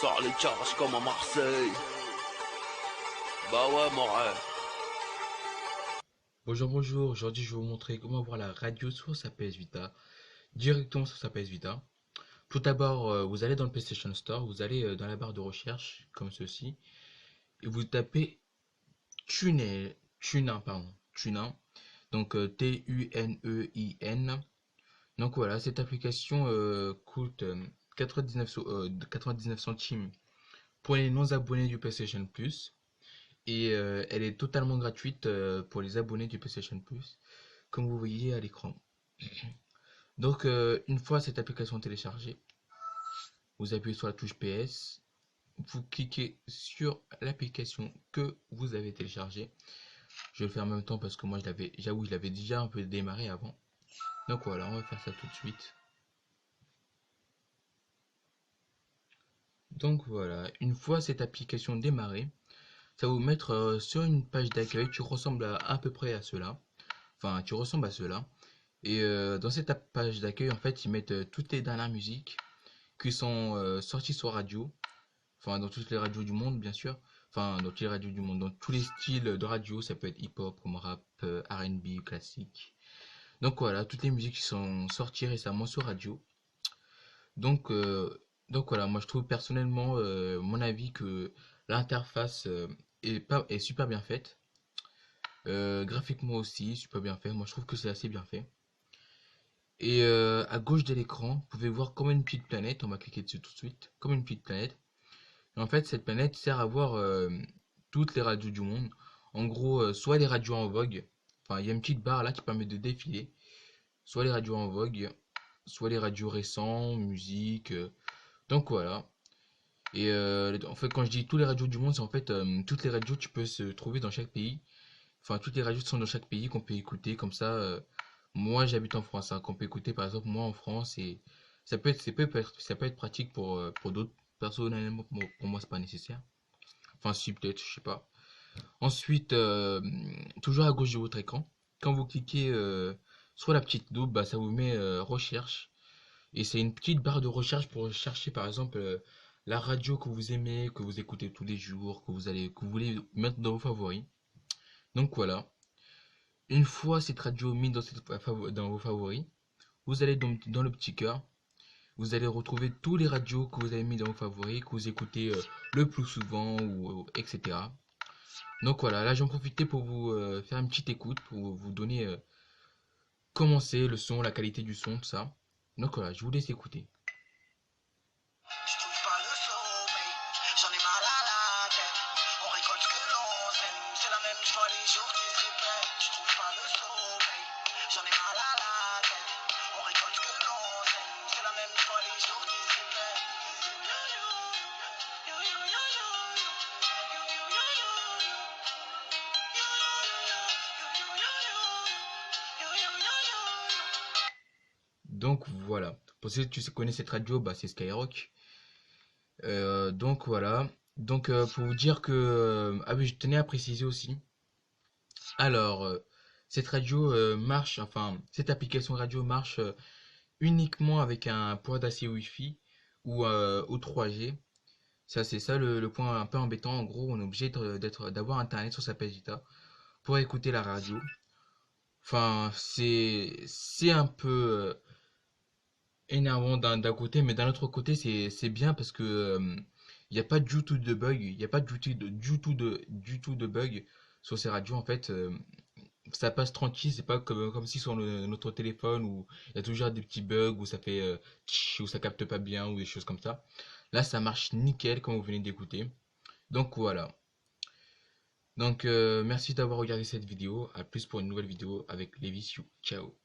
Sors les charges comme à Marseille. Bah ouais, mon rêve. Bonjour, bonjour, aujourd'hui je vais vous montrer comment avoir la radio sur sa PS Vita, directement sur sa PS Vita. Tout d'abord, vous allez dans le PlayStation Store, vous allez dans la barre de recherche, comme ceci, et vous tapez Tunin, pardon, Tunin, donc Tunein. Donc voilà, cette application coûte 99 centimes pour les non-abonnés du PlayStation Plus, et elle est totalement gratuite pour les abonnés du PlayStation Plus, comme vous voyez à l'écran. Donc, une fois cette application téléchargée, vous appuyez sur la touche PS, vous cliquez sur l'application que vous avez téléchargée. Je vais le faire en même temps parce que moi, j'avoue, je l'avais déjà un peu démarré avant. Donc voilà, on va faire ça tout de suite. Donc voilà, une fois cette application démarrée, ça va vous mettre sur une page d'accueil. Tu ressembles à peu près à cela. Enfin, tu ressembles à cela. Et dans cette page d'accueil, en fait, ils mettent toutes les dernières musiques qui sont sorties sur radio. Enfin, dans toutes les radios du monde, bien sûr. Enfin, dans toutes les radios du monde, dans tous les styles de radio, ça peut être hip-hop, comme rap, R&B, classique. Donc voilà, toutes les musiques qui sont sorties récemment sur radio. Donc, euh, donc voilà, moi je trouve personnellement, mon avis que l'interface est super bien faite. Graphiquement aussi, super bien fait. Moi je trouve que c'est assez bien fait. Et à gauche de l'écran, vous pouvez voir comme une petite planète. On va cliquer dessus tout de suite. Comme une petite planète. En fait, cette planète sert à voir toutes les radios du monde. En gros, soit les radios en vogue, enfin, il y a une petite barre là qui permet de défiler, soit les radios en vogue, soit les radios récents, musique. Donc voilà. Et en fait, quand je dis tous les radios du monde, c'est en fait toutes les radios qui peuvent se trouver dans chaque pays. Enfin, toutes les radios qui sont dans chaque pays qu'on peut écouter comme ça. Moi, j'habite en France, hein, qu'on peut écouter par exemple moi en France et ça peut être pratique pour d'autres. Personnellement, pour moi, c'est pas nécessaire. Enfin, si, peut-être, je sais pas. Ensuite, toujours à gauche de votre écran, quand vous cliquez sur la petite double, bah, ça vous met recherche. Et c'est une petite barre de recherche pour chercher, par exemple, la radio que vous aimez, que vous écoutez tous les jours, que vous voulez mettre dans vos favoris. Donc voilà. Une fois cette radio mise dans vos favoris, vous allez donc dans le petit cœur. Vous allez retrouver tous les radios que vous avez mis dans vos favoris, que vous écoutez le plus souvent, ou etc. Donc voilà, là j'en profitais pour vous faire une petite écoute, pour vous donner comment c'est le son, la qualité du son, tout ça. Donc voilà, je vous laisse écouter. Je trouve pas le sommeil, j'en ai mal à la tête. On récolte ce que l'on sème, c'est la même joie les jours qui se répètent. Je trouve pas le sommeil, j'en ai mal à la tête. On récolte ce que l'on sème, c'est la même joie les jours qui se répètent. Donc voilà, pour ceux qui connaissent cette radio, bah, c'est Skyrock. Donc voilà, donc pour vous dire que... ah oui, je tenais à préciser aussi. Alors, cette radio marche, enfin, cette application radio marche uniquement avec un port d'accès Wi-Fi ou 3G. Ça, c'est ça le point un peu embêtant. En gros, on est obligé d'avoir Internet sur sa page Vita pour écouter la radio. Enfin, c'est un peu énervant d'un côté, mais d'un autre côté, c'est bien parce que il n'y a pas du tout de bug, il n'y a pas du tout de bug sur ces radios en fait. Ça passe tranquille, c'est pas comme si sur notre téléphone où il y a toujours des petits bugs où ça fait tch, où ça capte pas bien ou des choses comme ça. Là, ça marche nickel comme vous venez d'écouter. Donc voilà. Donc merci d'avoir regardé cette vidéo. À plus pour une nouvelle vidéo avec Levis You. Ciao.